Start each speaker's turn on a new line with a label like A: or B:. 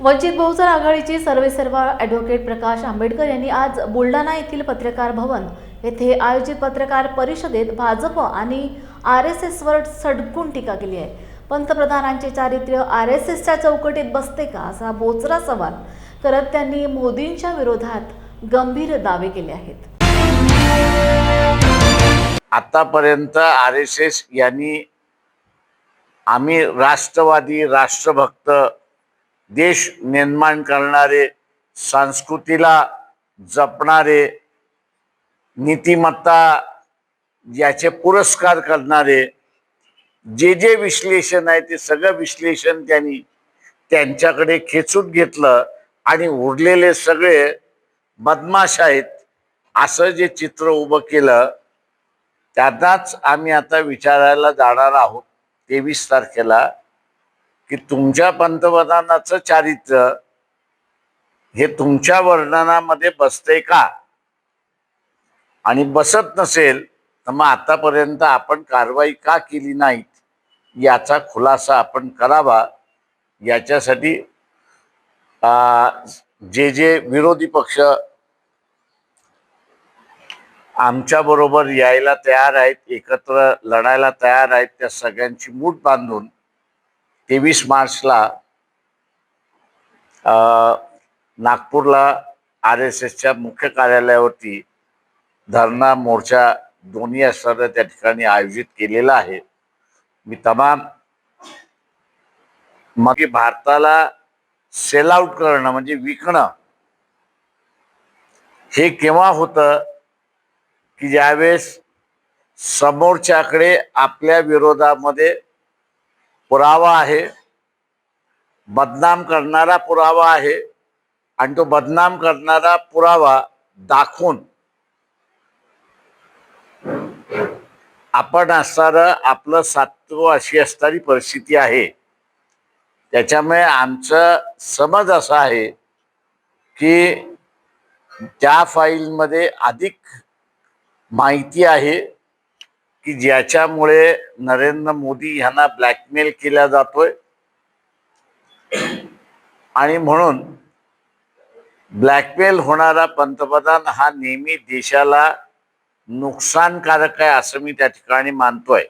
A: वंचित बहुजन आघाडीचे सर्वेसर्वा ॲडव्होकेट प्रकाश आंबेडकर यांनी आज बुलढाणा येथील पत्रकार भवन येथे आयोजित पत्रकार परिषदेत भाजप आणि RSSवर सडकून टीका केली आहे। पंतप्रधानांचे चारित्र्य RSSच्या चौकटीत बसते का असा बोचरा सवाल करत त्यांनी मोदींच्या विरोधात गंभीर दावे केले आहेत।
B: आतापर्यंत RSS यांनी आम्ही राष्ट्रवादी, राष्ट्रभक्त, देश निर्माण करणारे, संस्कृतीला जपणारे, नीतिमत्ता याचे पुरस्कार करणारे जे विश्लेषण आहे ते सगळं विश्लेषण त्यांनी त्यांच्याकडे खेचून घेतलं आणि उरलेले सगळे बदमाश आहेत असं जे चित्र उभं केलं। त्यांनाच आम्ही आता विचारायला जाणार आहोत 23 तारखेला की तुमच्या पंतप्रधानाचं चारित्र्य हे तुमच्या वर्णनामध्ये बसते का, आणि बसत नसेल तर मग आतापर्यंत आपण कारवाई का केली नाही याचा खुलासा आपण करावा। याच्यासाठी जे विरोधी पक्ष आमच्या बरोबर यायला तयार आहेत, एकत्र लढायला तयार आहेत, त्या सगळ्यांची मूठ बांधून 23 मार्चला नागपूरला RSSच्या मुख्य कार्यालयावरती धरणा मोर्चा दोन्ही असणाऱ्या त्या ठिकाणी आयोजित केलेला आहे। मी तमाम मग भारताला सेल आउट करणं म्हणजे विकणं हे केव्हा होतं की ज्यावेळेस समोरच्याकडे आपल्या विरोधामध्ये पुरावा आहे, बदनाम करणारा पुरावा आहे, आणि तो बदनाम करणारा पुरावा दाखवून आपण असणारं आपलं सातवं अशी असणारी परिस्थिती आहे। त्याच्यामुळे आमचं समज असा आहे की त्या फाईलमध्ये अधिक माहिती आहे की ज्याच्यामुळे नरेंद्र मोदी यांना ब्लॅकमेल केला जातोय, आणि म्हणून ब्लॅकमेल होणारा पंतप्रधान हा नेहमी देशाला नुकसानकारक आहे असं मी त्या ठिकाणी मानतोय।